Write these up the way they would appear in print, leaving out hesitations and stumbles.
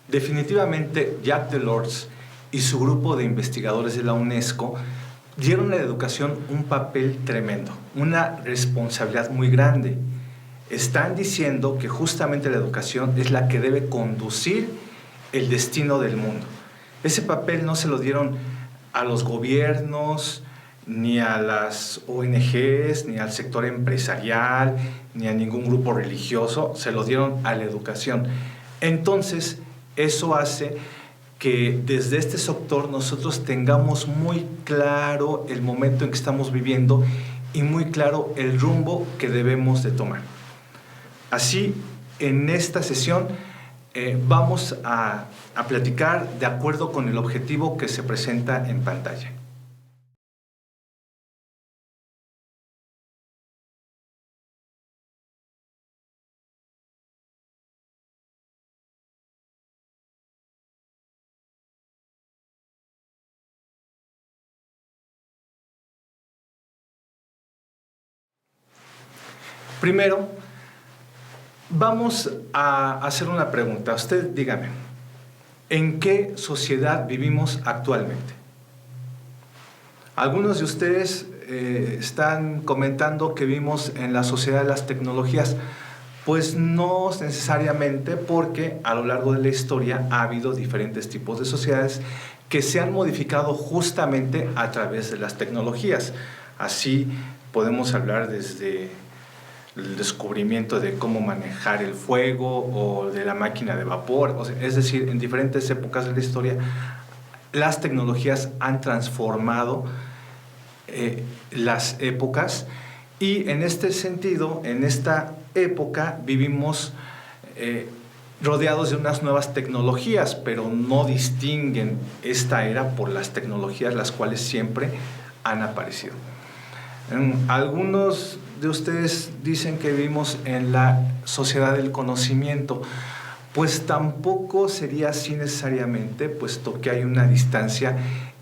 Definitivamente, Jacques Delors y su grupo de investigadores de la UNESCO dieron a la educación un papel tremendo, una responsabilidad muy grande. Están diciendo que justamente la educación es la que debe conducir el destino del mundo. Ese papel no se lo dieron a los gobiernos, ni a las ONGs, ni al sector empresarial, ni a ningún grupo religioso, se lo dieron a la educación. Entonces, eso hace que desde este sector nosotros tengamos muy claro el momento en que estamos viviendo y muy claro el rumbo que debemos de tomar. Así, en esta sesión vamos a platicar de acuerdo con el objetivo que se presenta en pantalla. Primero, vamos a hacer una pregunta. Usted dígame, ¿en qué sociedad vivimos actualmente? Algunos de ustedes están comentando que vivimos en la sociedad de las tecnologías. Pues no necesariamente, porque a lo largo de la historia ha habido diferentes tipos de sociedades que se han modificado justamente a través de las tecnologías. Así podemos hablar desde el descubrimiento de cómo manejar el fuego o de la máquina de vapor. O sea, es decir, en diferentes épocas de la historia, las tecnologías han transformado las épocas, y en este sentido, en esta época, vivimos rodeados de unas nuevas tecnologías, pero no distinguen esta era por las tecnologías las cuales siempre han aparecido. Algunos de ustedes dicen que vivimos en la sociedad del conocimiento. Pues tampoco sería así necesariamente, puesto que hay una distancia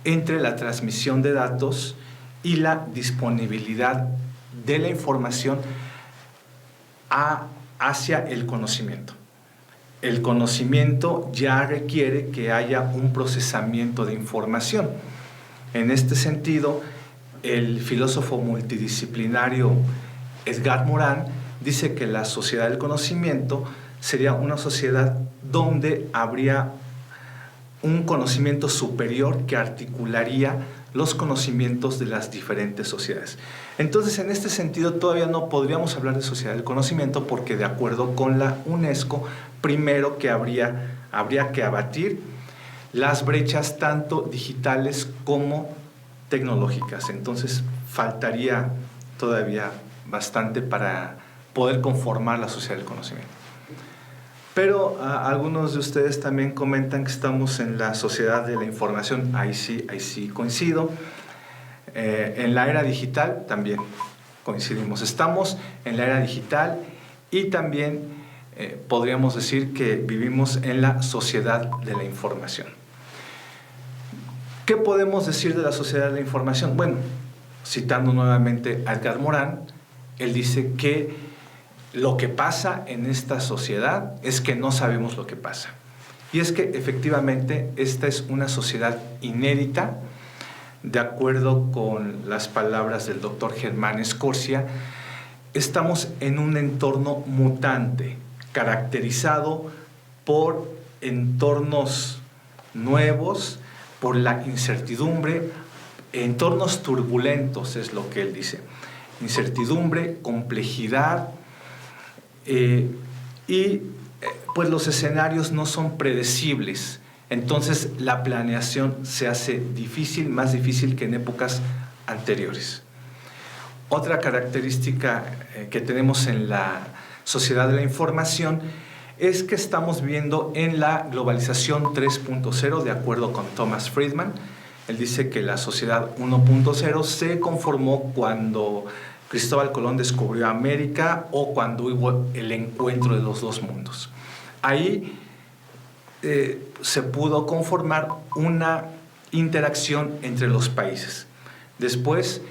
entre la transmisión de datos y la disponibilidad de la información hacia el conocimiento. El conocimiento ya requiere que haya un procesamiento de información. En este sentido, el filósofo multidisciplinario Edgar Morin dice que la sociedad del conocimiento sería una sociedad donde habría un conocimiento superior que articularía los conocimientos de las diferentes sociedades. Entonces, en este sentido, todavía no podríamos hablar de sociedad del conocimiento, porque de acuerdo con la UNESCO, primero que habría que abatir las brechas tanto digitales como tecnológicas. Entonces, faltaría todavía bastante para poder conformar la sociedad del conocimiento. Pero algunos de ustedes también comentan que estamos en la sociedad de la información. Ahí sí coincido. En la era digital también coincidimos. Estamos en la era digital, y también podríamos decir que vivimos en la sociedad de la información. ¿Qué podemos decir de la sociedad de la información? Bueno, citando nuevamente a Edgar Morin, él dice que lo que pasa en esta sociedad es que no sabemos lo que pasa. Y es que efectivamente esta es una sociedad inédita. De acuerdo con las palabras del doctor Germán Scorsia, estamos en un entorno mutante, caracterizado por entornos nuevos, por la incertidumbre, entornos turbulentos, es lo que él dice. Incertidumbre, complejidad, pues los escenarios no son predecibles. Entonces la planeación se hace difícil, más difícil que en épocas anteriores. Otra característica que tenemos en la sociedad de la información es que estamos viviendo en la globalización 3.0, de acuerdo con Thomas Friedman. Él dice que la sociedad 1.0 se conformó cuando Cristóbal Colón descubrió América, o cuando hubo el encuentro de los dos mundos. Ahí se pudo conformar una interacción entre los países. Después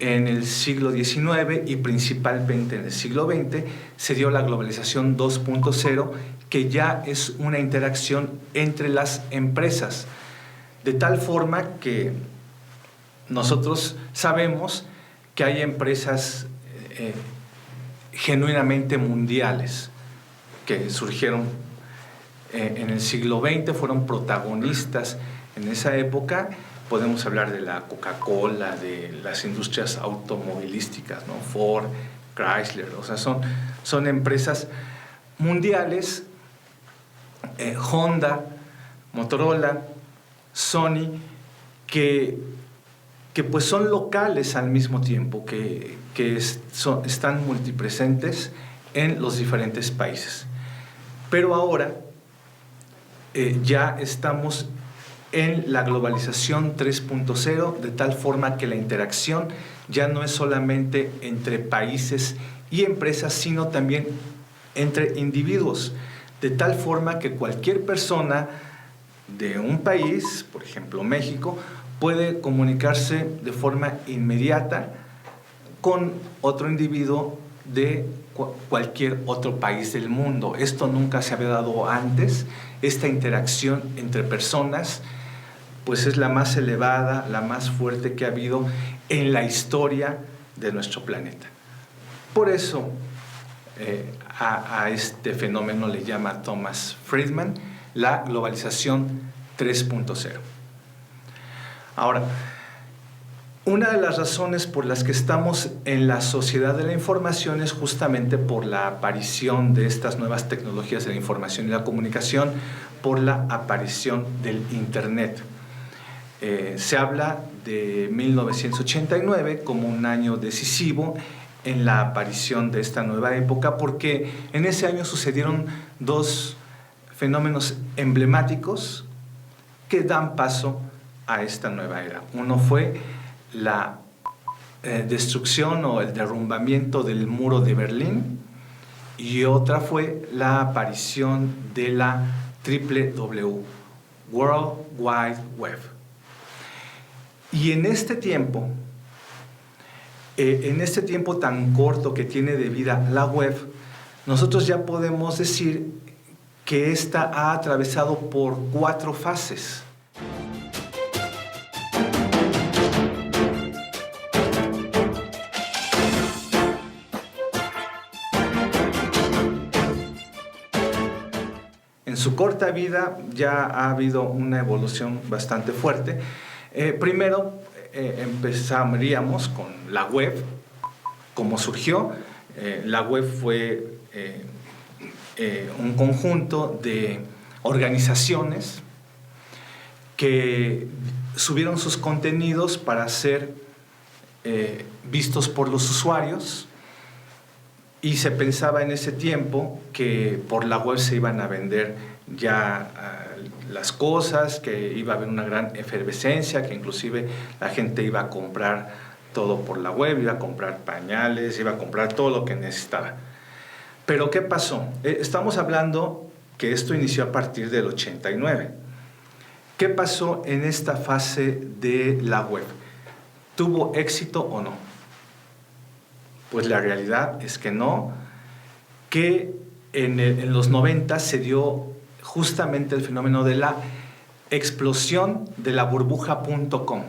en el siglo XIX y principalmente en el siglo XX se dio la globalización 2.0, que ya es una interacción entre las empresas, de tal forma que nosotros sabemos que hay empresas genuinamente mundiales que surgieron en el siglo XX, fueron protagonistas en esa época. Podemos hablar de la Coca-Cola, de las industrias automovilísticas, ¿no? Ford, Chrysler, o sea, son empresas mundiales, Honda, Motorola, Sony, que pues son locales al mismo tiempo, que están multipresentes en los diferentes países. Pero ahora ya estamos en la globalización 3.0, de tal forma que la interacción ya no es solamente entre países y empresas, sino también entre individuos, de tal forma que cualquier persona de un país, por ejemplo México, puede comunicarse de forma inmediata con otro individuo de cualquier otro país del mundo. Esto nunca se había dado antes. Esta interacción entre personas pues es la más elevada, la más fuerte que ha habido en la historia de nuestro planeta. Por eso a este fenómeno le llama Thomas Friedman la globalización 3.0. Ahora, una de las razones por las que estamos en la sociedad de la información es justamente por la aparición de estas nuevas tecnologías de la información y la comunicación, por la aparición del Internet. Se habla de 1989 como un año decisivo en la aparición de esta nueva época, porque en ese año sucedieron dos fenómenos emblemáticos que dan paso a esta nueva era. Uno fue la destrucción o el derrumbamiento del muro de Berlín, y otra fue la aparición de la WWW, World Wide Web. Y en este tiempo tan corto que tiene de vida la web, nosotros ya podemos decir que esta ha atravesado por 4 fases. En su corta vida ya ha habido una evolución bastante fuerte. Primero empezaríamos con la web, cómo surgió. La web fue un conjunto de organizaciones que subieron sus contenidos para ser vistos por los usuarios, y se pensaba en ese tiempo que por la web se iban a vender ya las cosas, que iba a haber una gran efervescencia, que inclusive la gente iba a comprar todo por la web, iba a comprar pañales, iba a comprar todo lo que necesitaba. Pero ¿qué pasó? Estamos hablando que esto inició a partir del 89. ¿Qué pasó en esta fase de la web? ¿Tuvo éxito o no? Pues la realidad es que no, que en los 90 se dio justamente el fenómeno de la explosión de la burbuja.com,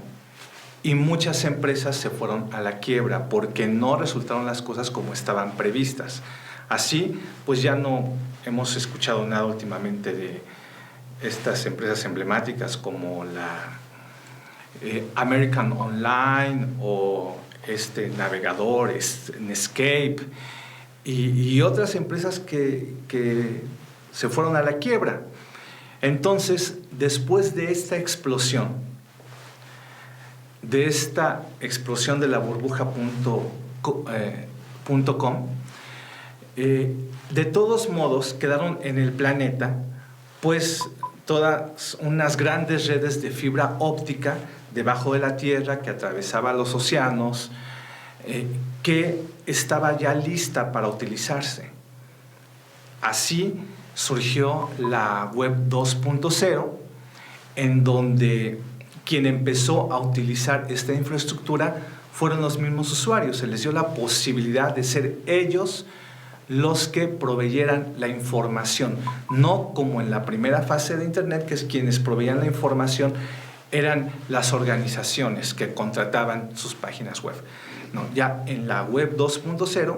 y muchas empresas se fueron a la quiebra porque no resultaron las cosas como estaban previstas. Así, pues ya no hemos escuchado nada últimamente de estas empresas emblemáticas como la American Online o este navegador, Netscape, y otras empresas que se fueron a la quiebra. Entonces, después de esta explosión de la burbuja.com, de todos modos quedaron en el planeta pues todas unas grandes redes de fibra óptica debajo de la tierra que atravesaba los océanos, que estaba ya lista para utilizarse. Así surgió la web 2.0, en donde quien empezó a utilizar esta infraestructura fueron los mismos usuarios. Se les dio la posibilidad de ser ellos los que proveyeran la información, no como en la primera fase de Internet, que es quienes proveían la información eran las organizaciones que contrataban sus páginas web. No, ya en la web 2.0,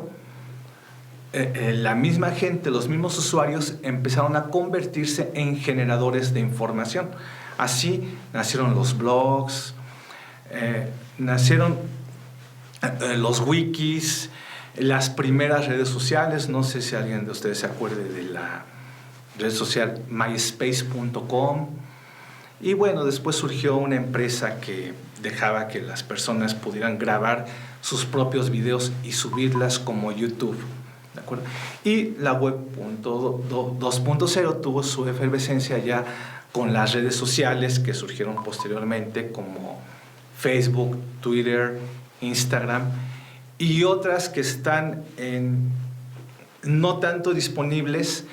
la misma gente, los mismos usuarios empezaron a convertirse en generadores de información. Así nacieron los blogs, nacieron los wikis, las primeras redes sociales. No sé si alguien de ustedes se acuerde de la red social myspace.com. Y bueno, después surgió una empresa que dejaba que las personas pudieran grabar sus propios videos y subirlas como YouTube, ¿de acuerdo? Y la web 2.0 tuvo su efervescencia ya con las redes sociales que surgieron posteriormente, como Facebook, Twitter, Instagram, y otras que están no tanto disponibles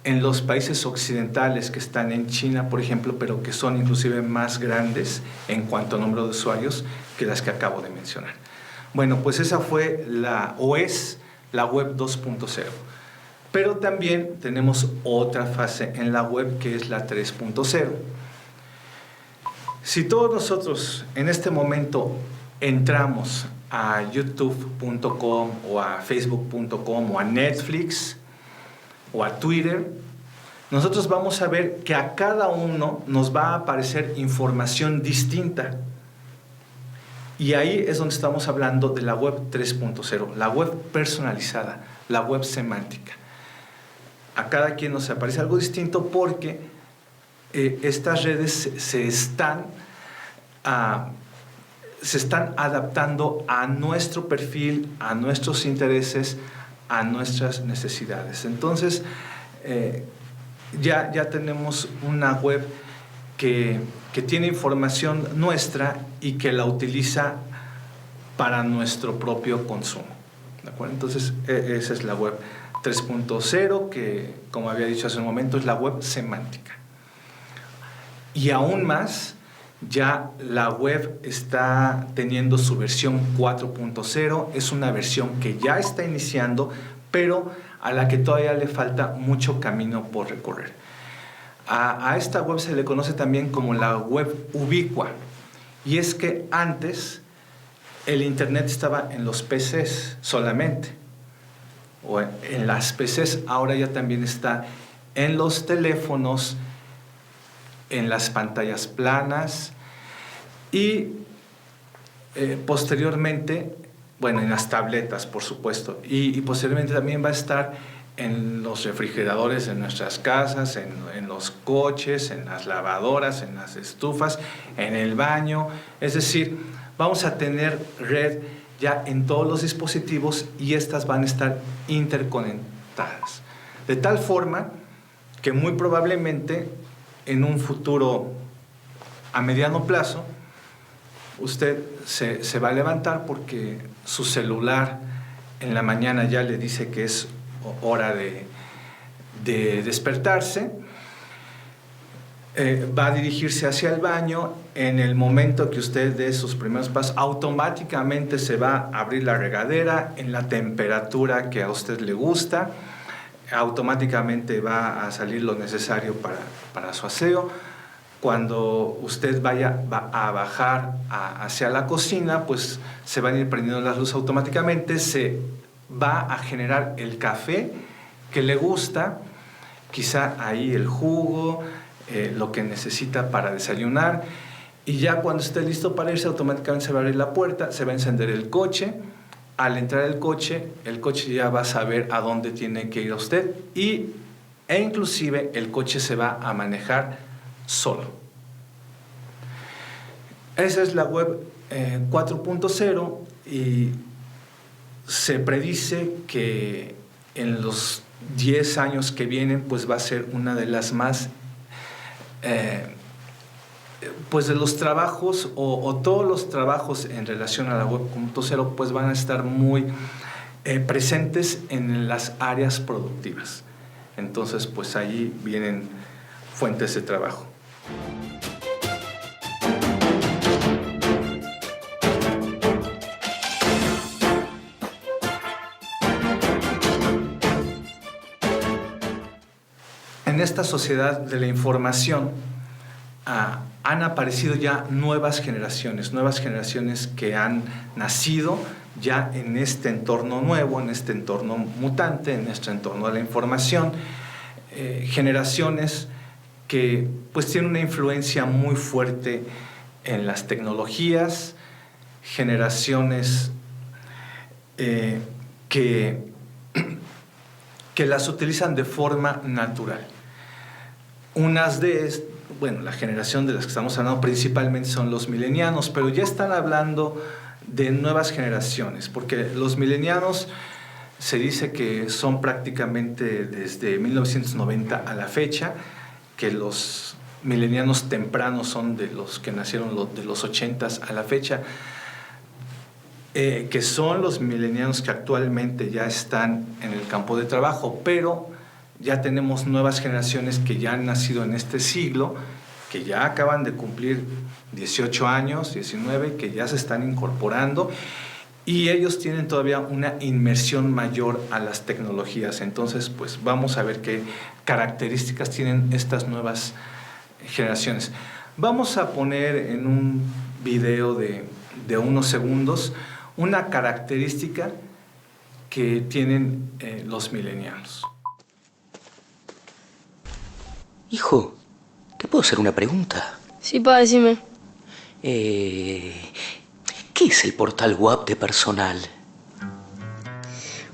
en los países occidentales, que están en China, por ejemplo, pero que son inclusive más grandes en cuanto a número de usuarios que las que acabo de mencionar. Bueno, pues esa fue es la web 2.0. Pero también tenemos otra fase en la web, que es la 3.0. Si todos nosotros en este momento entramos a youtube.com o a facebook.com o a Netflix o a Twitter, nosotros vamos a ver que a cada uno nos va a aparecer información distinta. Y ahí es donde estamos hablando de la web 3.0, la web personalizada, la web semántica. A cada quien nos aparece algo distinto porque estas redes se están adaptando a nuestro perfil, a nuestros intereses, a nuestras necesidades. Entonces, ya tenemos una web que tiene información nuestra y que la utiliza para nuestro propio consumo, ¿de acuerdo? Entonces, esa es la web 3.0, que, como había dicho hace un momento, es la web semántica. Y aún más, ya la web está teniendo su versión 4.0, es una versión que ya está iniciando, pero a la que todavía le falta mucho camino por recorrer. A esta web se le conoce también como la web ubicua, y es que antes el Internet estaba en los PCs solamente, o en las PCs. Ahora ya también está en los teléfonos, en las pantallas planas y posteriormente, bueno, en las tabletas, por supuesto, y posteriormente también va a estar en los refrigeradores de nuestras casas, en los coches, en las lavadoras, en las estufas, en el baño. Es decir, vamos a tener red ya en todos los dispositivos y estas van a estar interconectadas. De tal forma que muy probablemente en un futuro a mediano plazo usted se va a levantar porque su celular en la mañana ya le dice que es hora de despertarse, va a dirigirse hacia el baño. En el momento que usted dé sus primeros pasos, automáticamente se va a abrir la regadera en la temperatura que a usted le gusta, automáticamente va a salir lo necesario para su aseo. Cuando usted va a bajar hacia la cocina, pues se van a ir prendiendo las luces automáticamente, se va a generar el café que le gusta, quizá ahí el jugo, lo que necesita para desayunar, y ya cuando esté listo para irse, automáticamente se va a abrir la puerta, se va a encender el coche. Al entrar el coche ya va a saber a dónde tiene que ir a usted e inclusive el coche se va a manejar solo. Esa es la web 4.0 y se predice que en los 10 años que vienen pues va a ser una de las más pues de los trabajos o todos los trabajos en relación a la web 4.0 pues van a estar muy presentes en las áreas productivas. Entonces pues ahí vienen fuentes de trabajo. en esta sociedad de la información han aparecido ya nuevas generaciones que han nacido ya en este entorno nuevo, en este entorno mutante, en este entorno de la información, generaciones que pues tienen una influencia muy fuerte en las tecnologías, generaciones que las utilizan de forma natural. La generación de las que estamos hablando principalmente son los milenianos, pero ya están hablando de nuevas generaciones, porque los milenianos se dice que son prácticamente desde 1990 a la fecha, que los milenianos tempranos son de los que nacieron de los 80s a la fecha, que son los milenianos que actualmente ya están en el campo de trabajo, pero ya tenemos nuevas generaciones que ya han nacido en este siglo, que ya acaban de cumplir 18 años, 19, que ya se están incorporando, y ellos tienen todavía una inmersión mayor a las tecnologías. Entonces, pues vamos a ver qué características tienen estas nuevas generaciones. Vamos a poner en un video de unos segundos una característica que tienen los millennials. Hijo, ¿te puedo hacer una pregunta? Sí, pa, decime. ¿Qué es el portal web de personal?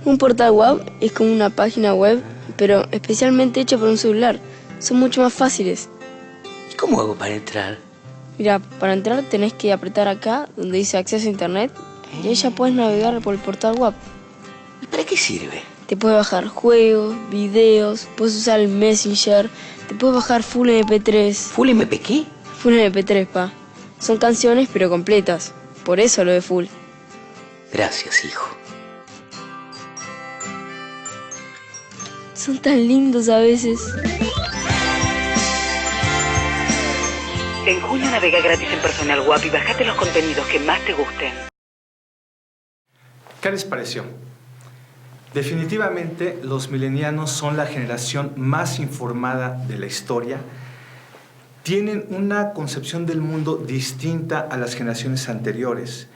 Un portal web es como una página web, pero especialmente hecha para un celular. Son mucho más fáciles. ¿Y cómo hago para entrar? Mira, para entrar tenés que apretar acá, donde dice acceso a internet, y ahí ya puedes navegar por el portal web. ¿Y para qué sirve? Te puedes bajar juegos, videos, puedes usar el Messenger, te puedes bajar Full MP3. ¿Full MP qué? Full MP3, pa. Son canciones pero completas. Por eso lo de Full. Gracias, hijo. Son tan lindos a veces. En junio navega gratis en Personal Web y bajate los contenidos que más te gusten. ¿Qué les pareció? Definitivamente los milenianos son la generación más informada de la historia. Tienen una concepción del mundo distinta a las generaciones anteriores.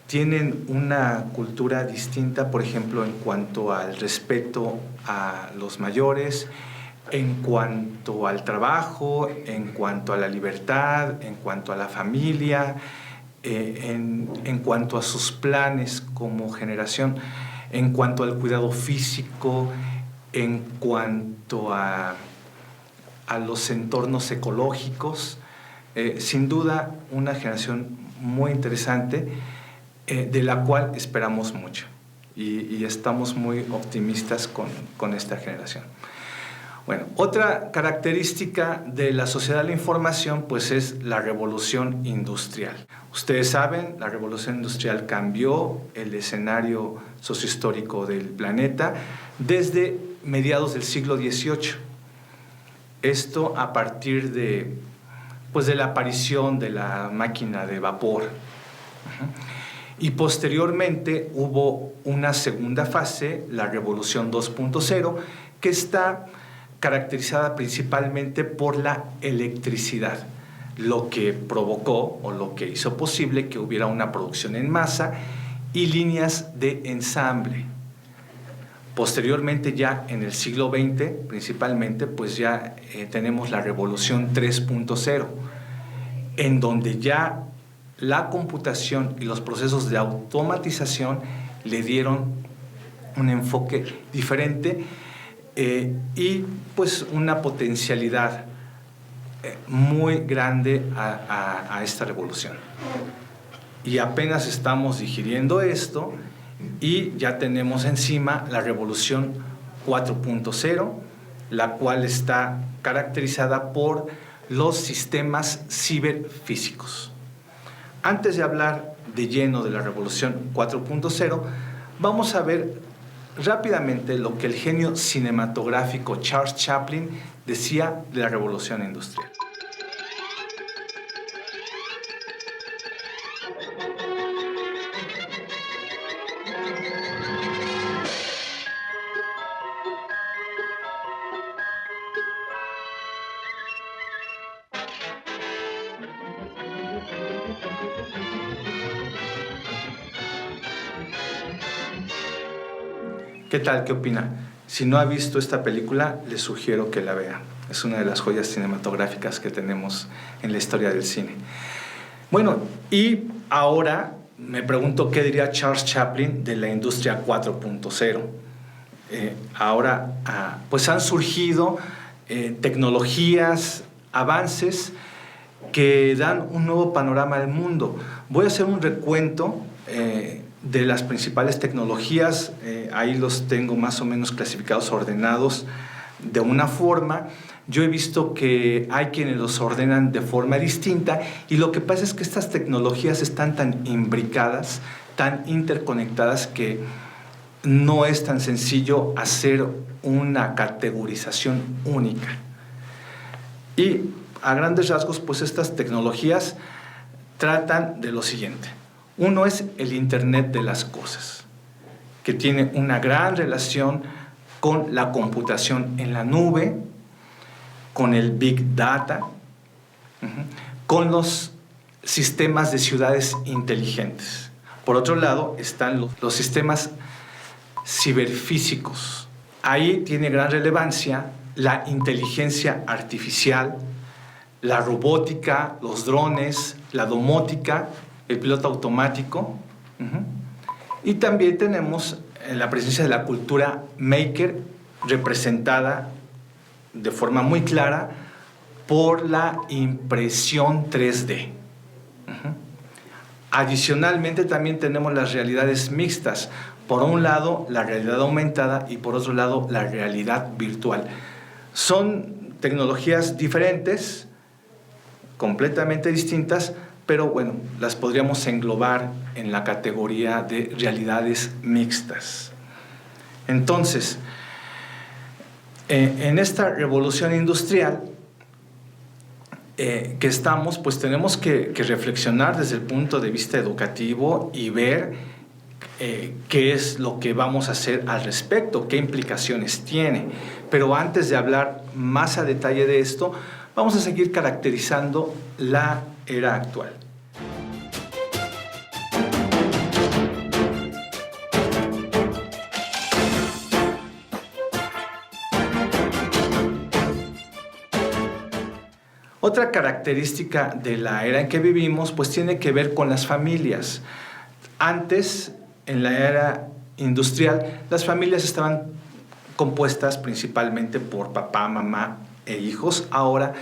Tienen una cultura distinta, por ejemplo, en cuanto al respeto a los mayores, en cuanto al trabajo, en cuanto a la libertad, en cuanto a la familia, en cuanto a sus planes como generación, en cuanto al cuidado físico, en cuanto a los entornos ecológicos. Sin duda, una generación muy interesante, de la cual esperamos mucho y estamos muy optimistas con esta generación. Bueno, otra característica de la sociedad de la información pues es la revolución industrial. Ustedes saben, la revolución industrial cambió el escenario sociohistórico del planeta desde mediados del siglo XVIII. Esto a partir de la aparición de la máquina de vapor. Y posteriormente hubo una segunda fase, la Revolución 2.0, que está caracterizada principalmente por la electricidad, lo que provocó o lo que hizo posible que hubiera una producción en masa y líneas de ensamble. Posteriormente, ya en el siglo XX, principalmente, pues ya tenemos la Revolución 3.0, en donde ya la computación y los procesos de automatización le dieron un enfoque diferente y pues una potencialidad muy grande a esta revolución. Y apenas estamos digiriendo esto y ya tenemos encima la revolución 4.0, la cual está caracterizada por los sistemas ciberfísicos. Antes de hablar de lleno de la revolución 4.0, vamos a ver rápidamente lo que el genio cinematográfico Charles Chaplin decía de la revolución industrial. ¿Qué tal? ¿Qué opina? Si no ha visto esta película, le sugiero que la vea. Es una de las joyas cinematográficas que tenemos en la historia del cine. Bueno, y ahora me pregunto qué diría Charles Chaplin de la industria 4.0. Ahora, pues han surgido tecnologías, avances que dan un nuevo panorama del mundo. Voy a hacer un recuento de las principales tecnologías. Ahí los tengo más o menos clasificados, ordenados de una forma. Yo he visto que hay quienes los ordenan de forma distinta, y lo que pasa es que estas tecnologías están tan imbricadas, tan interconectadas, que no es tan sencillo hacer una categorización única. Y a grandes rasgos, pues estas tecnologías tratan de lo siguiente. Uno es el Internet de las cosas, que tiene una gran relación con la computación en la nube, con el Big Data, con los sistemas de ciudades inteligentes. Por otro lado, están los sistemas ciberfísicos. Ahí tiene gran relevancia la inteligencia artificial, la robótica, los drones, la domótica, el piloto automático. Y también tenemos la presencia de la cultura maker, representada de forma muy clara por la impresión 3D. Adicionalmente, también tenemos las realidades mixtas. Por un lado, la realidad aumentada, y por otro lado, la realidad virtual. Son tecnologías diferentes, completamente distintas, pero bueno, las podríamos englobar en la categoría de realidades mixtas. Entonces, en esta revolución industrial que estamos, pues tenemos que reflexionar desde el punto de vista educativo y ver qué es lo que vamos a hacer al respecto, qué implicaciones tiene. Pero antes de hablar más a detalle de esto, vamos a seguir caracterizando la era actual. Otra característica de la era en que vivimos, pues tiene que ver con las familias. Antes, en la era industrial, las familias estaban compuestas principalmente por papá, mamá e hijos. Ahora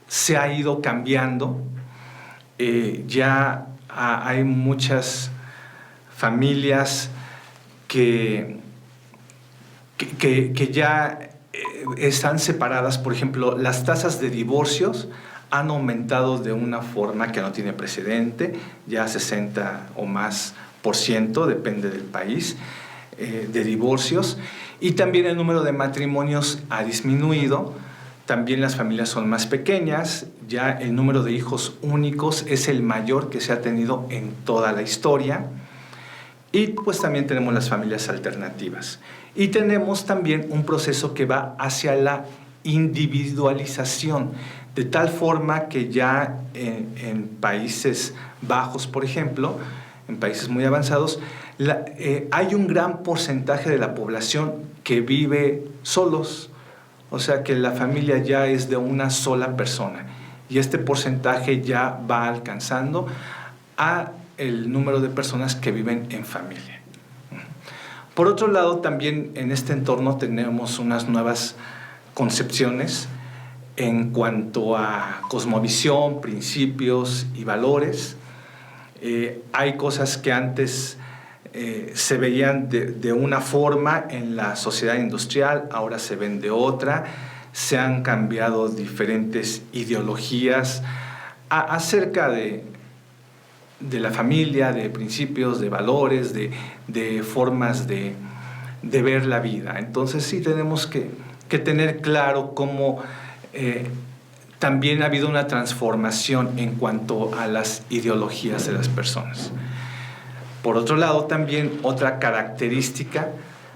se ha ido cambiando. Ya hay muchas familias que ya están separadas. Por ejemplo, las tasas de divorcios han aumentado de una forma que no tiene precedente, ya 60 o más por ciento, depende del país, de divorcios. Y también el número de matrimonios ha disminuido. También las familias son más pequeñas. Ya el número de hijos únicos es el mayor que se ha tenido en toda la historia. Y pues también tenemos las familias alternativas. Y tenemos también un proceso que va hacia la individualización, de tal forma que ya en Países Bajos, por ejemplo, en países muy avanzados, hay un gran porcentaje de la población que vive solos. O sea que la familia ya es de una sola persona, y este porcentaje ya va alcanzando a el número de personas que viven en familia. Por otro lado, también en este entorno tenemos unas nuevas concepciones en cuanto a cosmovisión, principios y valores. Hay cosas que antes se veían de una forma en la sociedad industrial, ahora se ven de otra. Se han cambiado diferentes ideologías acerca de la familia, de principios, de valores, de formas de ver la vida. Entonces sí tenemos que tener claro cómo también ha habido una transformación en cuanto a las ideologías de las personas. Por otro lado, también otra característica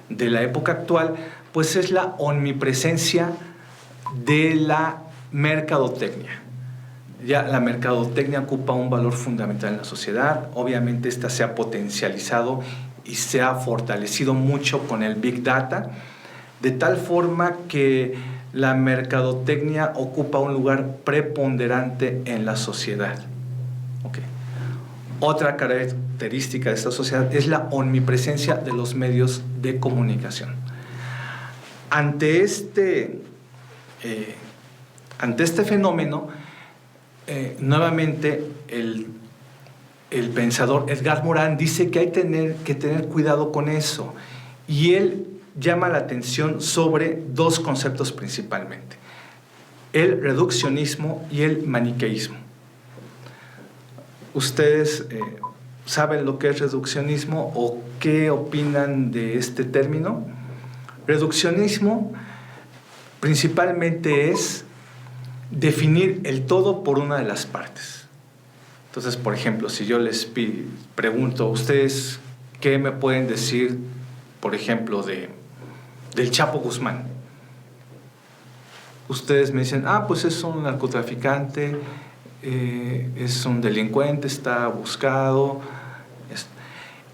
de la época actual, pues es la omnipresencia de la mercadotecnia. Ya la mercadotecnia ocupa un valor fundamental en la sociedad. Obviamente esta se ha potencializado y se ha fortalecido mucho con el Big Data, de tal forma que la mercadotecnia ocupa un lugar preponderante en la sociedad. Okay. Otra característica de esta sociedad es la omnipresencia de los medios de comunicación. Ante este fenómeno, nuevamente el pensador Edgar Morin dice que hay que tener cuidado con eso, y él llama la atención sobre dos conceptos principalmente: el reduccionismo y el maniqueísmo. ¿Ustedes saben lo que es reduccionismo o qué opinan de este término? Reduccionismo principalmente es definir el todo por una de las partes. Entonces, por ejemplo, si yo les pregunto a ustedes qué me pueden decir, por ejemplo, del Chapo Guzmán. Ustedes me dicen, pues es un narcotraficante, es un delincuente, está buscado.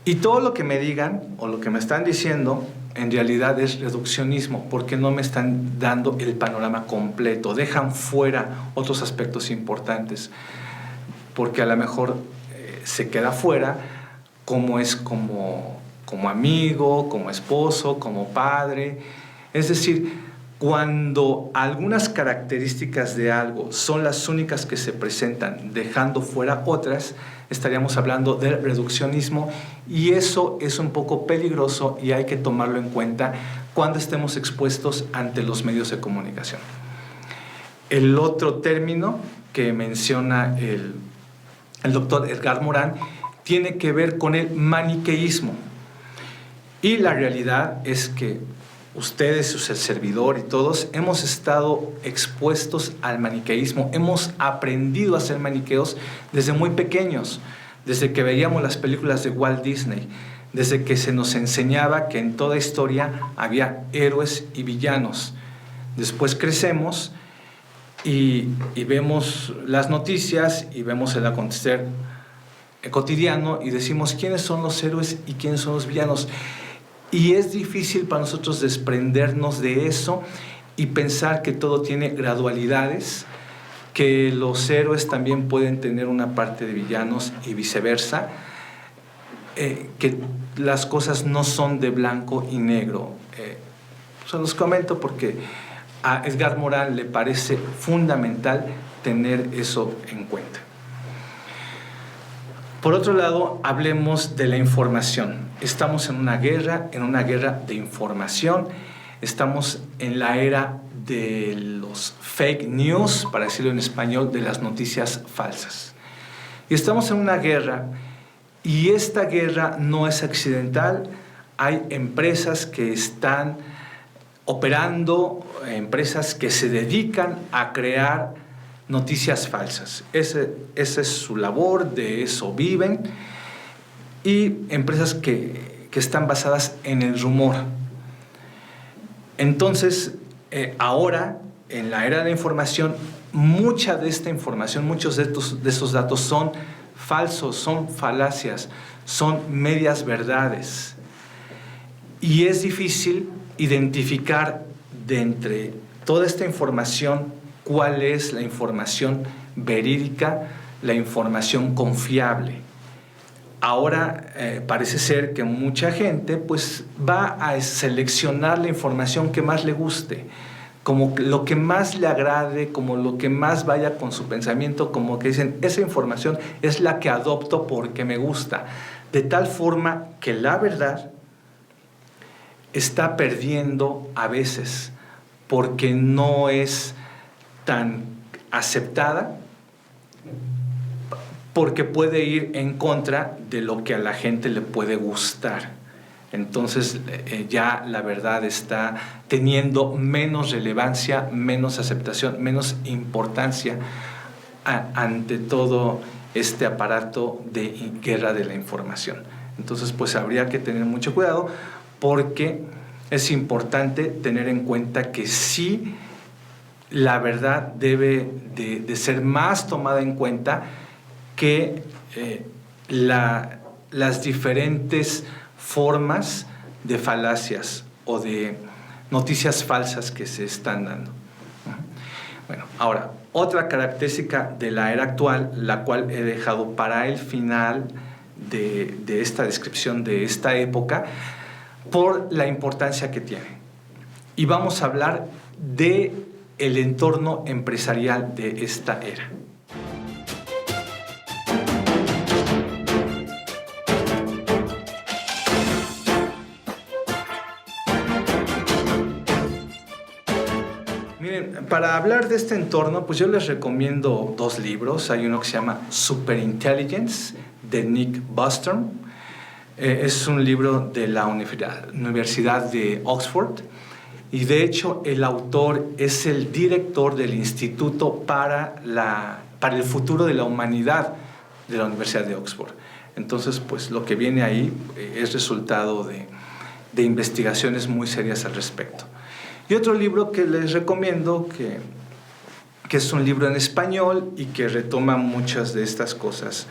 Y todo lo que me digan o lo que me están diciendo en realidad es reduccionismo, porque no me están dando el panorama completo, dejan fuera otros aspectos importantes, porque a lo mejor se queda fuera cómo es como amigo, como esposo, como padre. Es decir, cuando algunas características de algo son las únicas que se presentan, dejando fuera otras, estaríamos hablando del reduccionismo, y eso es un poco peligroso y hay que tomarlo en cuenta cuando estemos expuestos ante los medios de comunicación. El otro término que menciona el doctor Edgar Morin tiene que ver con el maniqueísmo. Y la realidad es que ustedes, el servidor y todos, hemos estado expuestos al maniqueísmo. Hemos aprendido a ser maniqueos desde muy pequeños, desde que veíamos las películas de Walt Disney, desde que se nos enseñaba que en toda historia había héroes y villanos. Después crecemos y vemos las noticias y vemos el acontecer cotidiano y decimos quiénes son los héroes y quiénes son los villanos. Y es difícil para nosotros desprendernos de eso y pensar que todo tiene gradualidades, que los héroes también pueden tener una parte de villanos y viceversa, que las cosas no son de blanco y negro. Se los comento porque a Edgar Morin le parece fundamental tener eso en cuenta. Por otro lado, hablemos de la información. Estamos en una guerra de información. Estamos en la era de los fake news, para decirlo en español, de las noticias falsas. Y estamos en una guerra, y esta guerra no es accidental. Hay empresas que están operando, empresas que se dedican a crear noticias falsas. Esa es su labor, de eso viven, y empresas que están basadas en el rumor. Entonces, ahora, en la era de la información, mucha de esta información, muchos de esos datos son falsos, son falacias, son medias verdades. Y es difícil identificar de entre toda esta información cuál es la información verídica, la información confiable. Ahora parece ser que mucha gente pues va a seleccionar la información que más le guste, como lo que más le agrade, como lo que más vaya con su pensamiento, como que dicen, esa información es la que adopto porque me gusta, de tal forma que la verdad está perdiendo a veces porque no es tan aceptada, porque puede ir en contra de lo que a la gente le puede gustar. Entonces ya la verdad está teniendo menos relevancia, menos aceptación, menos importancia ante todo este aparato de guerra de la información. Entonces pues habría que tener mucho cuidado, porque es importante tener en cuenta que sí, la verdad debe de ser más tomada en cuenta que las diferentes formas de falacias o de noticias falsas que se están dando. Bueno, ahora, otra característica de la era actual, la cual he dejado para el final de esta descripción de esta época, por la importancia que tiene. Y vamos a hablar de el entorno empresarial de esta era. Miren, para hablar de este entorno, pues yo les recomiendo 2 libros. Hay uno que se llama Superintelligence, de Nick Bostrom. Es un libro de la Universidad de Oxford. Y de hecho, el autor es el director del Instituto para el Futuro de la Humanidad de la Universidad de Oxford. Entonces, pues lo que viene ahí es resultado de investigaciones muy serias al respecto. Y otro libro que les recomiendo, que es un libro en español y que retoma muchas de estas cosas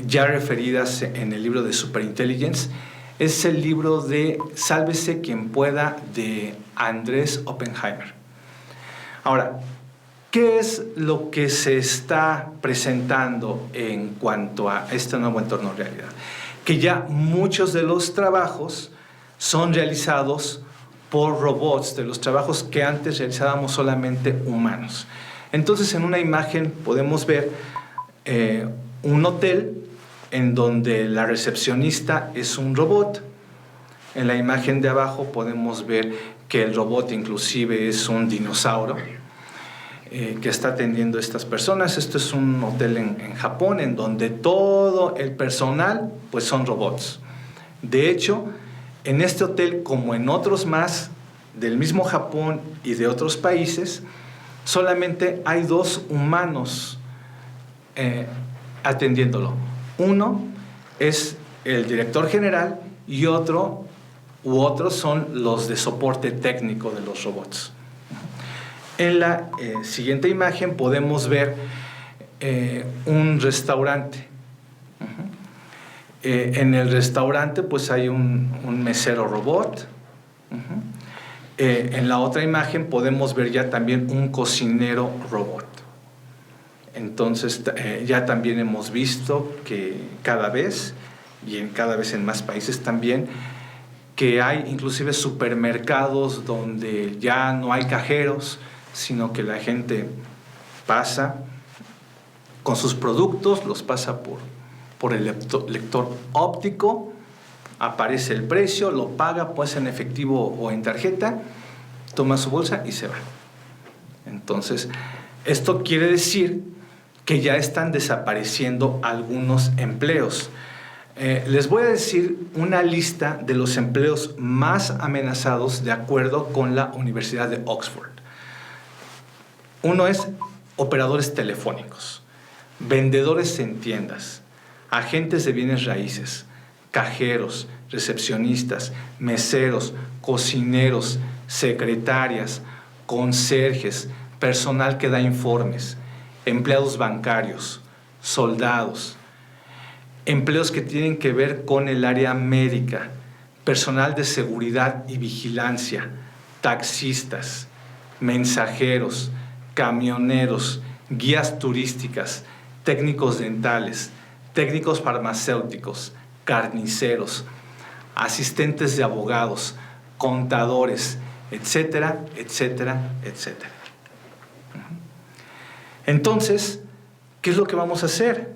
ya referidas en el libro de Superintelligence, es el libro de Sálvese quien pueda, de Andrés Oppenheimer. Ahora, ¿qué es lo que se está presentando en cuanto a este nuevo entorno de realidad? Que ya muchos de los trabajos son realizados por robots, de los trabajos que antes realizábamos solamente humanos. Entonces, en una imagen podemos ver un hotel en donde la recepcionista es un robot. En la imagen de abajo podemos ver que el robot inclusive es un dinosaurio que está atendiendo a estas personas. Esto es un hotel en Japón, en donde todo el personal pues son robots. De hecho, en este hotel, como en otros más del mismo Japón y de otros países, solamente hay 2 humanos atendiéndolo. Uno es el director general y otros son los de soporte técnico de los robots. En la siguiente imagen podemos ver un restaurante. En el restaurante pues hay un mesero robot. En la otra imagen podemos ver ya también un cocinero robot. Entonces ya también hemos visto que cada vez en más países también, que hay inclusive supermercados donde ya no hay cajeros, sino que la gente pasa con sus productos, los pasa por el lector óptico, aparece el precio, lo paga pues en efectivo o en tarjeta, toma su bolsa y se va. Entonces, esto quiere decir que ya están desapareciendo algunos empleos. Les voy a decir una lista de los empleos más amenazados de acuerdo con la Universidad de Oxford. Uno es operadores telefónicos, vendedores en tiendas, agentes de bienes raíces, cajeros, recepcionistas, meseros, cocineros, secretarias, conserjes, personal que da informes, empleados bancarios, soldados, empleos que tienen que ver con el área médica, personal de seguridad y vigilancia, taxistas, mensajeros, camioneros, guías turísticas, técnicos dentales, técnicos farmacéuticos, carniceros, asistentes de abogados, contadores, etcétera, etcétera, etcétera. Entonces, ¿qué es lo que vamos a hacer?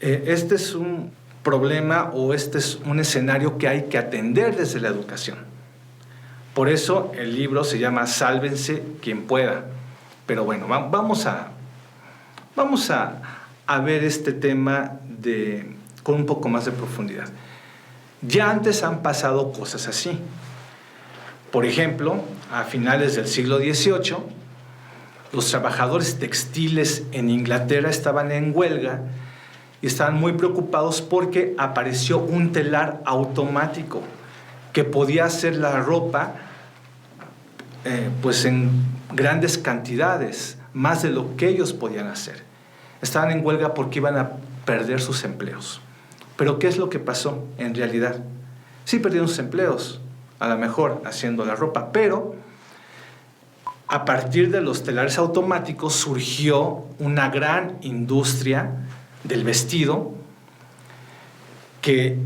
Este es un problema o este es un escenario que hay que atender desde la educación. Por eso el libro se llama Sálvense quien pueda. Pero bueno, vamos a ver este tema con un poco más de profundidad. Ya antes han pasado cosas así. Por ejemplo, a finales del siglo XVIII, los trabajadores textiles en Inglaterra estaban en huelga y estaban muy preocupados porque apareció un telar automático que podía hacer la ropa pues en grandes cantidades, más de lo que ellos podían hacer. Estaban en huelga porque iban a perder sus empleos. Pero ¿qué es lo que pasó en realidad? Sí perdieron sus empleos, a lo mejor haciendo la ropa, pero a partir de los telares automáticos surgió una gran industria del vestido que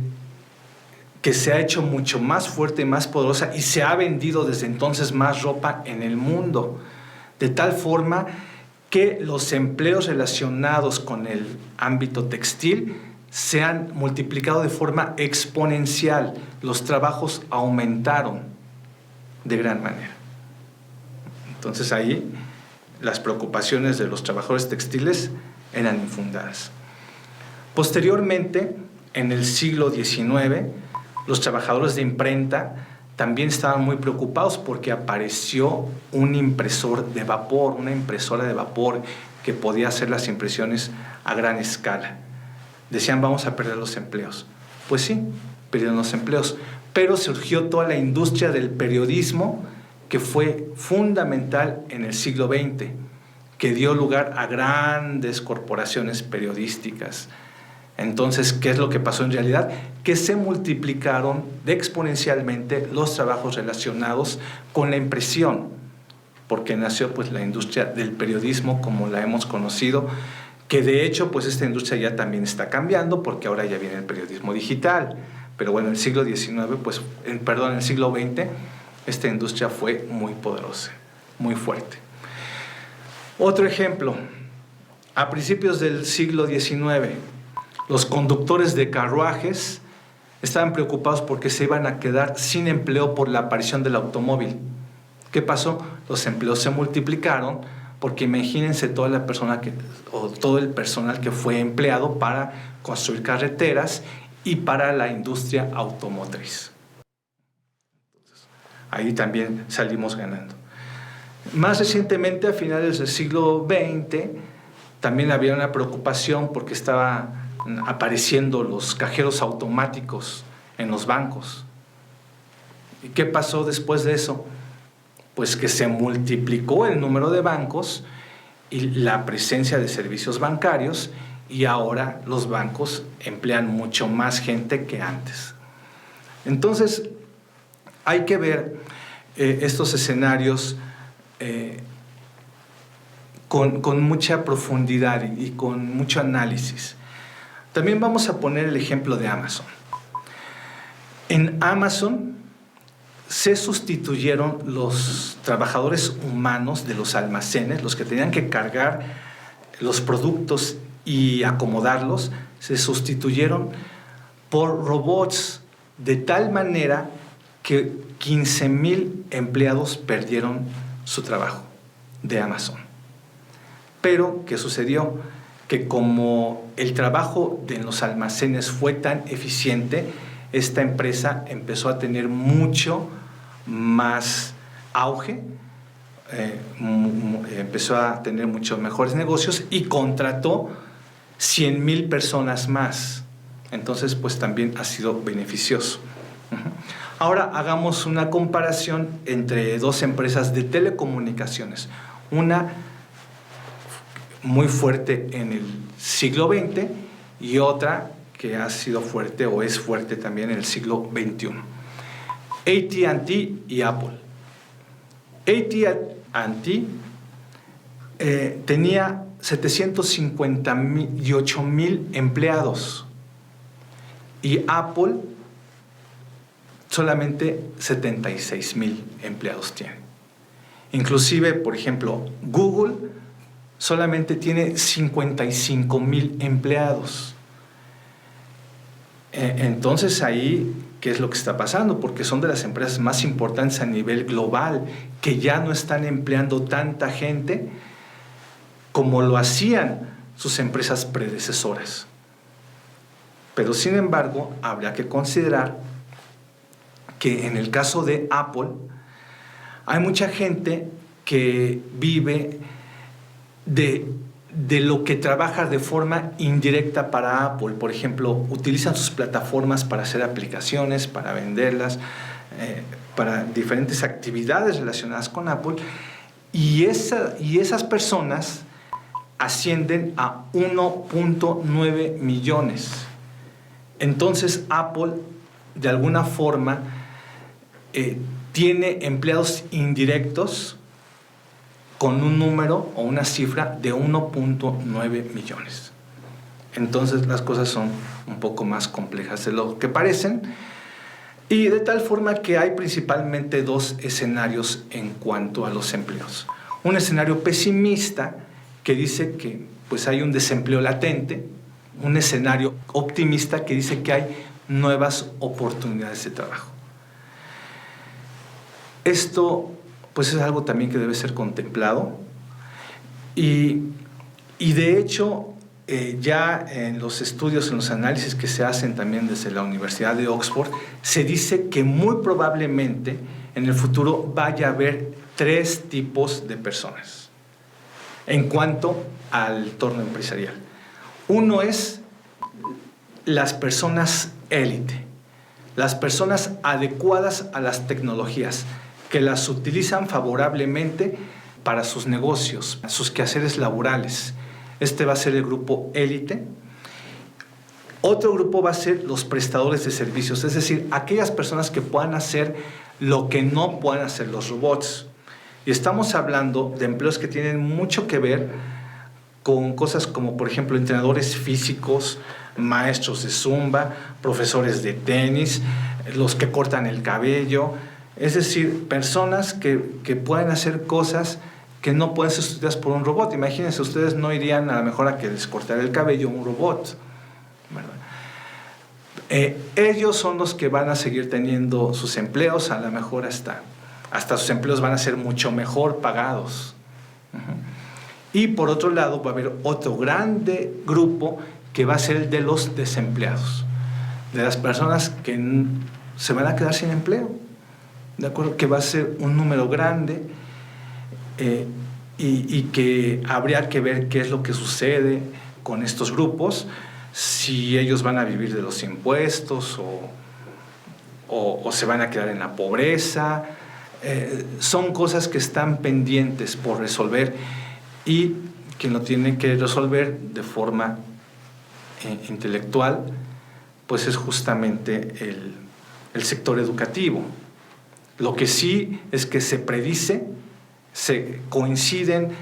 se ha hecho mucho más fuerte y más poderosa, y se ha vendido desde entonces más ropa en el mundo, de tal forma que los empleos relacionados con el ámbito textil se han multiplicado de forma exponencial. Los trabajos aumentaron de gran manera. Entonces ahí las preocupaciones de los trabajadores textiles eran infundadas. Posteriormente, en el siglo XIX, los trabajadores de imprenta también estaban muy preocupados porque apareció un impresor de vapor, una impresora de vapor que podía hacer las impresiones a gran escala. Decían, vamos a perder los empleos. Pues sí, perdieron los empleos, pero surgió toda la industria del periodismo, que fue fundamental en el siglo XX, que dio lugar a grandes corporaciones periodísticas. Entonces, ¿qué es lo que pasó en realidad? Que se multiplicaron exponencialmente los trabajos relacionados con la impresión, porque nació pues la industria del periodismo como la hemos conocido, que de hecho pues esta industria ya también está cambiando, porque ahora ya viene el periodismo digital. Pero bueno, en el siglo XIX, en el siglo XX, esta industria fue muy poderosa, muy fuerte. Otro ejemplo, a principios del siglo XIX, los conductores de carruajes estaban preocupados porque se iban a quedar sin empleo por la aparición del automóvil. ¿Qué pasó? Los empleos se multiplicaron, porque imagínense todo el personal que fue empleado para construir carreteras y para la industria automotriz. Entonces, ahí también salimos ganando. Más recientemente, a finales del siglo XX, también había una preocupación porque estaban apareciendo los cajeros automáticos en los bancos. ¿Y qué pasó después de eso? Pues que se multiplicó el número de bancos y la presencia de servicios bancarios, y ahora los bancos emplean mucho más gente que antes. Entonces, hay que ver estos escenarios con mucha profundidad y con mucho análisis. También vamos a poner el ejemplo de Amazon. En Amazon se sustituyeron los trabajadores humanos de los almacenes, los que tenían que cargar los productos y acomodarlos, se sustituyeron por robots, de tal manera que 15,000 empleados perdieron su trabajo de Amazon. Pero, ¿qué sucedió? Que como el trabajo en los almacenes fue tan eficiente, esta empresa empezó a tener mucho más auge, empezó a tener muchos mejores negocios y contrató 100,000 personas más. Entonces, pues también ha sido beneficioso. Ahora hagamos una comparación entre dos empresas de telecomunicaciones. Una muy fuerte en el siglo XX y otra que ha sido fuerte o es fuerte también en el siglo XXI. AT&T y Apple. AT&T tenía 758,000 empleados y Apple solamente 76,000 empleados tiene. Inclusive, por ejemplo, Google solamente tiene 55,000 empleados. Entonces ahí, ¿qué es lo que está pasando? Porque son de las empresas más importantes a nivel global, que ya no están empleando tanta gente como lo hacían sus empresas predecesoras. Pero sin embargo, habría que considerar que en el caso de Apple hay mucha gente que vive de lo que trabaja de forma indirecta para Apple. Por ejemplo, utilizan sus plataformas para hacer aplicaciones, para venderlas, para diferentes actividades relacionadas con Apple, y esas personas ascienden a 1.9 millones. Entonces Apple, de alguna forma, tiene empleados indirectos con un número o una cifra de 1.9 millones. Entonces las cosas son un poco más complejas de lo que parecen, y de tal forma que hay principalmente dos escenarios en cuanto a los empleos. Un escenario pesimista que dice que pues, hay un desempleo latente, un escenario optimista que dice que hay nuevas oportunidades de trabajo. Esto pues, es algo también que debe ser contemplado, y de hecho ya en los estudios, en los análisis que se hacen también desde la Universidad de Oxford, se dice que muy probablemente en el futuro vaya a haber 3 tipos de personas en cuanto al entorno empresarial. Uno es las personas élite, las personas adecuadas a las tecnologías, que las utilizan favorablemente para sus negocios, sus quehaceres laborales. Este va a ser el grupo élite. Otro grupo va a ser los prestadores de servicios, es decir, aquellas personas que puedan hacer lo que no puedan hacer los robots. Y estamos hablando de empleos que tienen mucho que ver con cosas como, por ejemplo, entrenadores físicos, maestros de zumba, profesores de tenis, los que cortan el cabello, es decir, personas que pueden hacer cosas que no pueden ser sustituidas por un robot. Imagínense, ustedes no irían a lo mejor a que les cortara el cabello un robot, ¿verdad? Ellos son los que van a seguir teniendo sus empleos, a lo mejor hasta sus empleos van a ser mucho mejor pagados. Y por otro lado va a haber otro grande grupo que va a ser el de los desempleados, de las personas que se van a quedar sin empleo, ¿de acuerdo? Que va a ser un número grande, y que habría que ver qué es lo que sucede con estos grupos, si ellos van a vivir de los impuestos o se van a quedar en la pobreza. Son cosas que están pendientes por resolver, y quien lo tiene que resolver de forma intelectual pues es justamente el sector educativo. Lo que sí es que se predice, se coinciden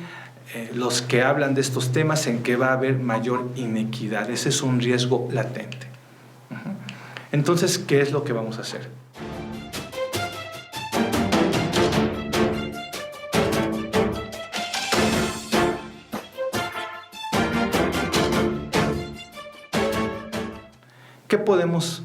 los que hablan de estos temas en que va a haber mayor inequidad. Ese es un riesgo latente. Entonces, ¿qué es lo que vamos a hacer? ¿Qué podemos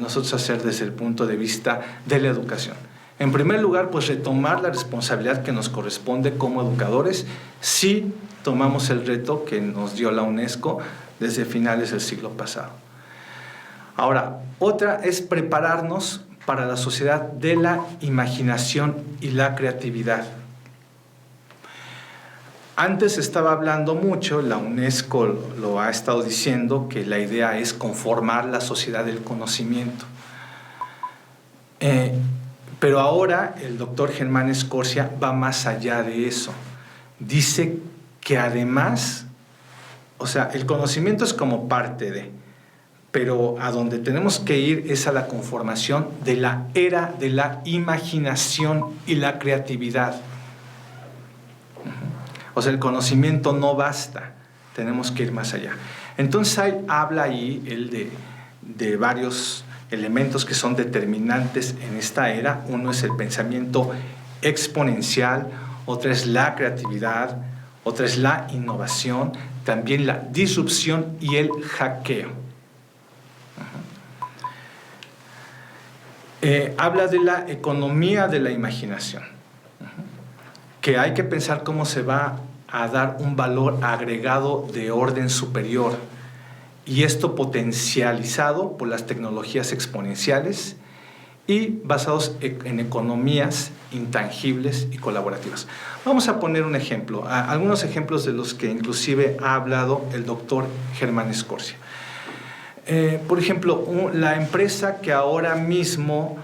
nosotros hacer desde el punto de vista de la educación? En primer lugar, pues retomar la responsabilidad que nos corresponde como educadores si tomamos el reto que nos dio la UNESCO desde finales del siglo pasado. Ahora, otra es prepararnos para la sociedad de la imaginación y la creatividad. Antes estaba hablando mucho, la UNESCO lo ha estado diciendo, que la idea es conformar la sociedad del conocimiento. Pero ahora el doctor Germán Scorcia va más allá de eso. Dice que además, o sea, el conocimiento es como parte de, pero a donde tenemos que ir es a la conformación de la era de la imaginación y la creatividad. O sea, el conocimiento no basta, tenemos que ir más allá. Entonces habla ahí él de varios elementos que son determinantes en esta era. Uno es el pensamiento exponencial, otra es la creatividad, otra es la innovación, también la disrupción y el hackeo. Habla de la economía de la imaginación, que hay que pensar cómo se va a dar un valor agregado de orden superior, y esto potencializado por las tecnologías exponenciales y basados en economías intangibles y colaborativas. Vamos a poner un ejemplo, algunos ejemplos de los que inclusive ha hablado el doctor Germán Scorcia. Por ejemplo, la empresa que ahora mismo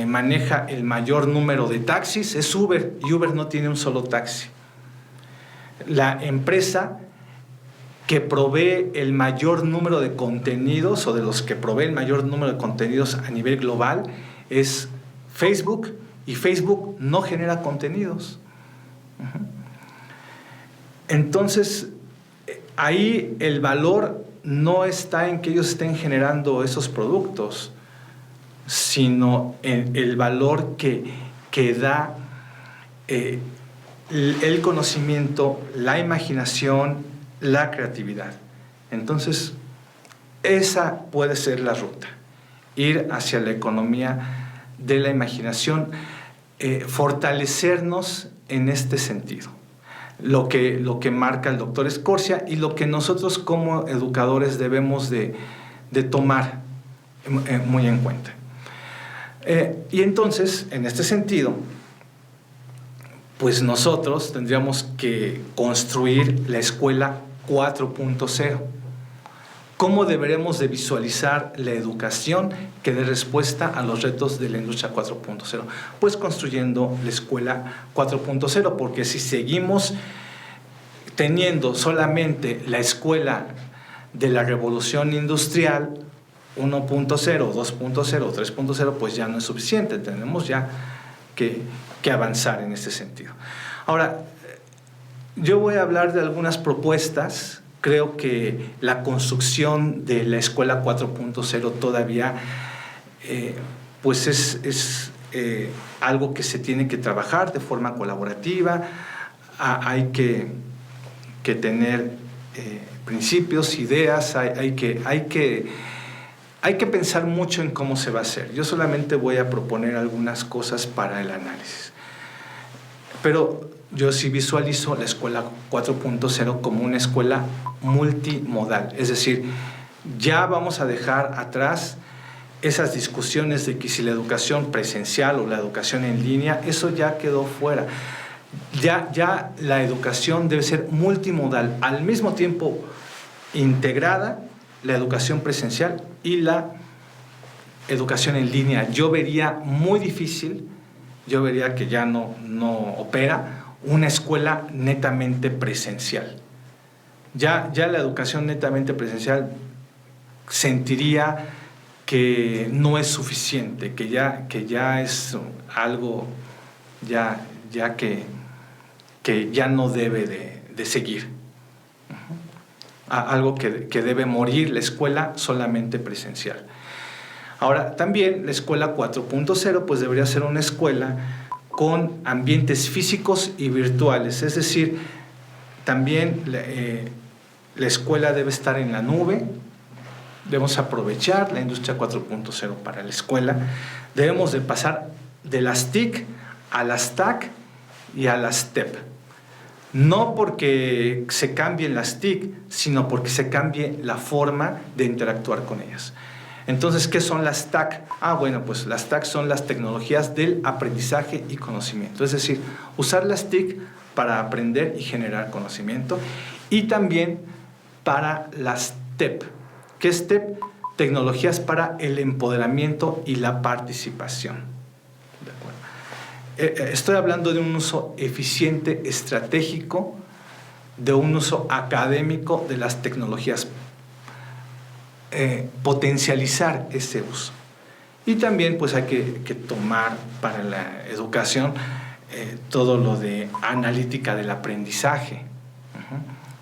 maneja el mayor número de taxis es Uber, y Uber no tiene un solo taxi. La empresa que provee el mayor número de contenidos, o de los que provee el mayor número de contenidos a nivel global, es Facebook, y Facebook no genera contenidos. Entonces, ahí el valor no está en que ellos estén generando esos productos, sino en el valor que da el conocimiento, la imaginación, la creatividad. Entonces, esa puede ser la ruta, ir hacia la economía de la imaginación, fortalecernos en este sentido. Lo que marca el doctor Scorcia y lo que nosotros como educadores debemos de tomar muy en cuenta. Y entonces, en este sentido, pues nosotros tendríamos que construir la escuela 4.0. ¿Cómo deberemos de visualizar la educación que dé respuesta a los retos de la industria 4.0? Pues construyendo la escuela 4.0, porque si seguimos teniendo solamente la escuela de la revolución industrial 1.0, 2.0, 3.0, pues ya no es suficiente, tenemos ya que avanzar en este sentido. Ahora, yo voy a hablar de algunas propuestas. Creo que la construcción de la escuela 4.0 todavía pues es algo que se tiene que trabajar de forma colaborativa. Hay que tener principios, ideas, hay que pensar mucho en cómo se va a hacer. Yo solamente voy a proponer algunas cosas para el análisis. Pero yo sí visualizo la escuela 4.0 como una escuela multimodal, es decir, ya vamos a dejar atrás esas discusiones de que si la educación presencial o la educación en línea, eso ya quedó fuera. Ya la educación debe ser multimodal, al mismo tiempo integrada la educación presencial y la educación en línea. Yo vería muy difícil, yo vería que ya no opera una escuela netamente presencial. Ya la educación netamente presencial sentiría que no es suficiente, que ya es algo que ya no debe de seguir. Algo que debe morir la escuela solamente presencial. Ahora, también la escuela 4.0 pues debería ser una escuela con ambientes físicos y virtuales, es decir, también la escuela debe estar en la nube. Debemos aprovechar la industria 4.0 para la escuela. Debemos de pasar de las TIC a las TAC y a las TEP. No porque se cambien las TIC, sino porque se cambie la forma de interactuar con ellas. Entonces, ¿qué son las TAC? Bueno, pues las TAC son las tecnologías del aprendizaje y conocimiento. Es decir, usar las TIC para aprender y generar conocimiento. Y también para las TEP. ¿Qué es TEP? Tecnologías para el empoderamiento y la participación. ¿De acuerdo? Estoy hablando de un uso eficiente, estratégico, de un uso académico de las tecnologías. Potencializar ese uso. Y también pues hay que tomar para la educación todo lo de analítica del aprendizaje,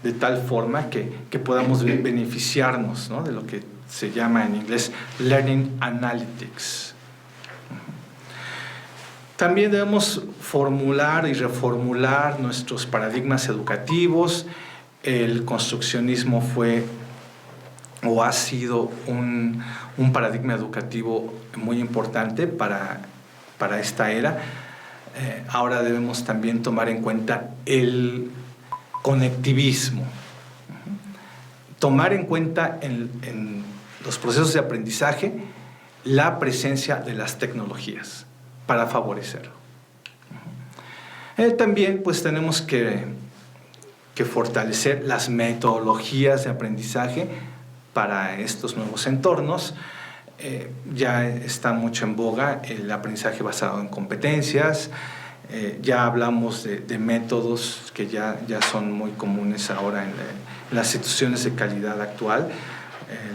de tal forma que podamos beneficiarnos, ¿no?, de lo que se llama en inglés Learning Analytics. También debemos formular y reformular nuestros paradigmas educativos. El construccionismo fue o ha sido un paradigma educativo muy importante para esta era. Ahora debemos también tomar en cuenta el conectivismo. Tomar en cuenta en los procesos de aprendizaje la presencia de las tecnologías para favorecerlo. También pues tenemos que fortalecer las metodologías de aprendizaje para estos nuevos entornos. Ya está mucho en boga el aprendizaje basado en competencias, Ya hablamos de métodos que ya son muy comunes ahora en las instituciones de calidad actual,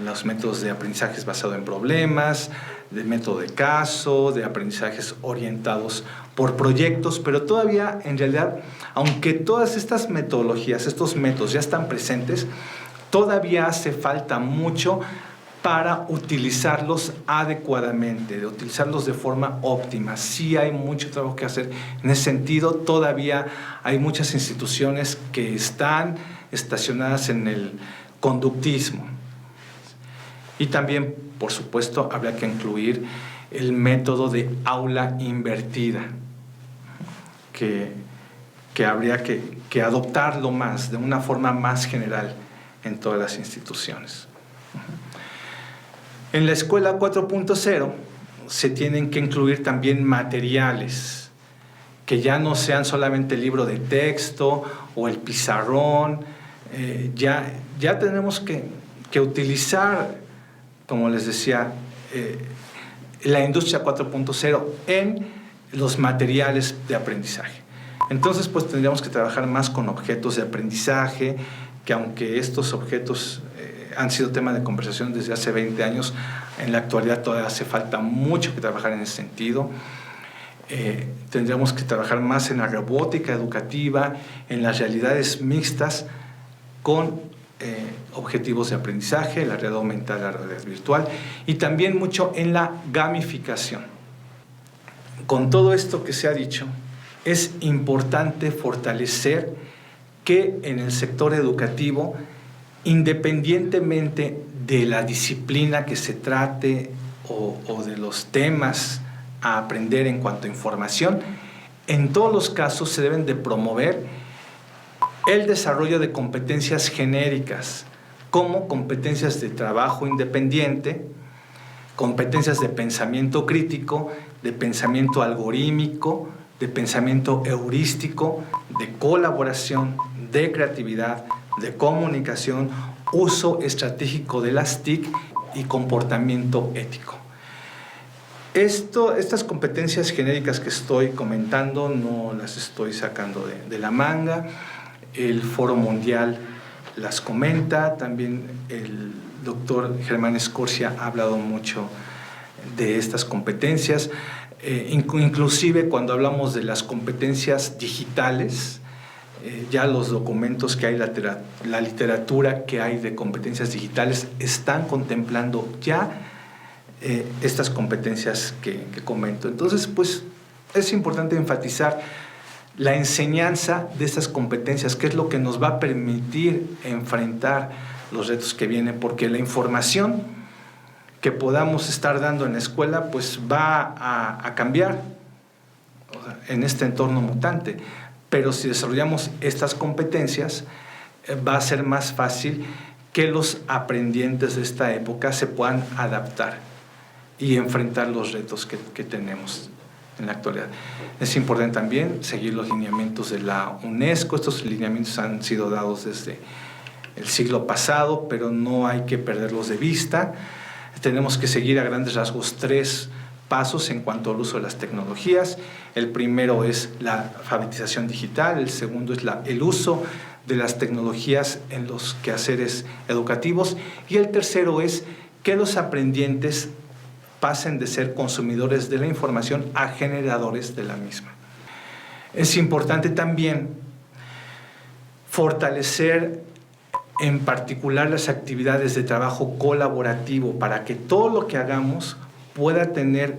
los métodos de aprendizajes basados en problemas, de método de caso, de aprendizajes orientados por proyectos, pero todavía, en realidad, aunque todas estas metodologías, estos métodos ya están presentes, todavía hace falta mucho para utilizarlos adecuadamente, de utilizarlos de forma óptima. Sí hay mucho trabajo que hacer en ese sentido. Todavía hay muchas instituciones que están estacionadas en el conductismo. Y también, por supuesto, habría que incluir el método de aula invertida, que habría que adoptarlo más, de una forma más general en todas las instituciones. En la escuela 4.0 se tienen que incluir también materiales, que ya no sean solamente el libro de texto o el pizarrón. Ya tenemos que utilizar, como les decía, la industria 4.0 en los materiales de aprendizaje. Entonces, pues tendríamos que trabajar más con objetos de aprendizaje, que aunque estos objetos han sido tema de conversación desde hace 20 años, en la actualidad todavía hace falta mucho que trabajar en ese sentido. Tendríamos que trabajar más en la robótica educativa, en las realidades mixtas con objetivos de aprendizaje, la realidad aumentada, la realidad virtual, y también mucho en la gamificación. Con todo esto que se ha dicho, es importante fortalecer que en el sector educativo, independientemente de la disciplina que se trate o de los temas a aprender en cuanto a información, en todos los casos se deben de promover el desarrollo de competencias genéricas, como competencias de trabajo independiente, competencias de pensamiento crítico, de pensamiento algorítmico, de pensamiento heurístico, de colaboración, de creatividad, de comunicación, uso estratégico de las TIC y comportamiento ético. Estas competencias genéricas que estoy comentando no las estoy sacando de la manga. El Foro Mundial las comenta, también el doctor Germán Escorcia ha hablado mucho de estas competencias. Inclusive cuando hablamos de las competencias digitales, ya los documentos que hay, la literatura que hay de competencias digitales están contemplando ya estas competencias que comento. Entonces, pues es importante enfatizar la enseñanza de estas competencias, que es lo que nos va a permitir enfrentar los retos que vienen, porque la información que podamos estar dando en la escuela pues va a cambiar en este entorno mutante. Pero si desarrollamos estas competencias, va a ser más fácil que los aprendientes de esta época se puedan adaptar y enfrentar los retos que tenemos en la actualidad. Es importante también seguir los lineamientos de la UNESCO. Estos lineamientos han sido dados desde el siglo pasado, pero no hay que perderlos de vista. Tenemos que seguir a grandes rasgos 3 pasos en cuanto al uso de las tecnologías. El primero es la alfabetización digital, el segundo es el uso de las tecnologías en los quehaceres educativos, y el tercero es que los aprendientes pasen de ser consumidores de la información a generadores de la misma. Es importante también fortalecer en particular las actividades de trabajo colaborativo para que todo lo que hagamos pueda tener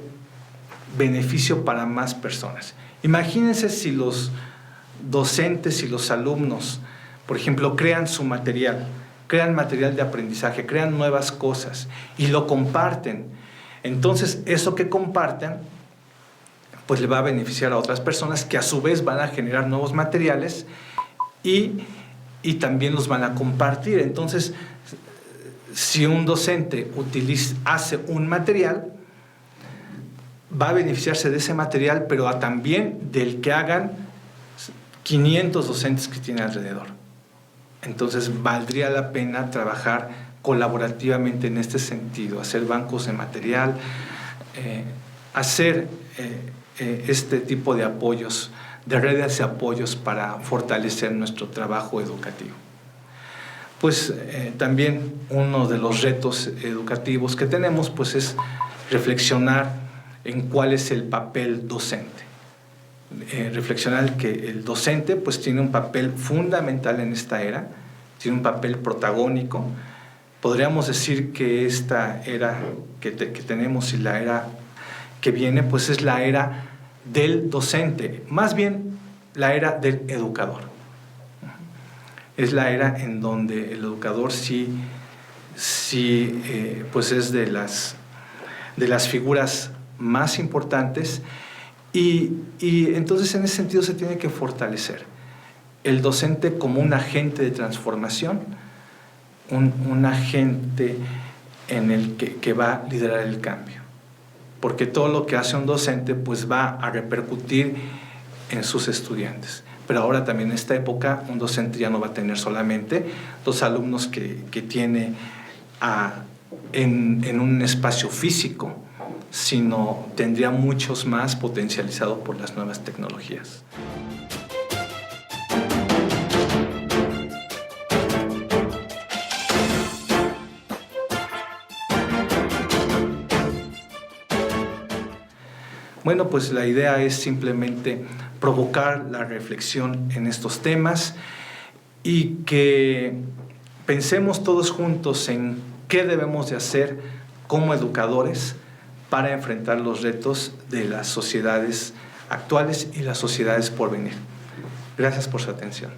beneficio para más personas. Imagínense si los docentes y los alumnos, por ejemplo, crean su material, crean material de aprendizaje, crean nuevas cosas y lo comparten. Entonces, eso que compartan, pues le va a beneficiar a otras personas que a su vez van a generar nuevos materiales y también los van a compartir. Entonces, si un docente hace un material, va a beneficiarse de ese material, pero también del que hagan 500 docentes que tiene alrededor. Entonces, valdría la pena trabajar colaborativamente en este sentido, hacer bancos de material, hacer este tipo de apoyos, de redes de apoyos para fortalecer nuestro trabajo educativo. Pues también uno de los retos educativos que tenemos pues es reflexionar en cuál es el papel docente. Reflexionar que el docente pues tiene un papel fundamental en esta era, tiene un papel protagónico. Podríamos decir que esta era que tenemos y la era que viene pues es la era del docente, más bien la era del educador. Es la era en donde el educador pues es de las figuras más importantes y entonces en ese sentido se tiene que fortalecer el docente como un agente de transformación, un agente en el que va a liderar el cambio, porque todo lo que hace un docente pues va a repercutir en sus estudiantes. Pero ahora también en esta época un docente ya no va a tener solamente los alumnos que tiene en un espacio físico, sino tendría muchos más potencializados por las nuevas tecnologías. Bueno, pues la idea es simplemente provocar la reflexión en estos temas y que pensemos todos juntos en qué debemos de hacer como educadores para enfrentar los retos de las sociedades actuales y las sociedades por venir. Gracias por su atención.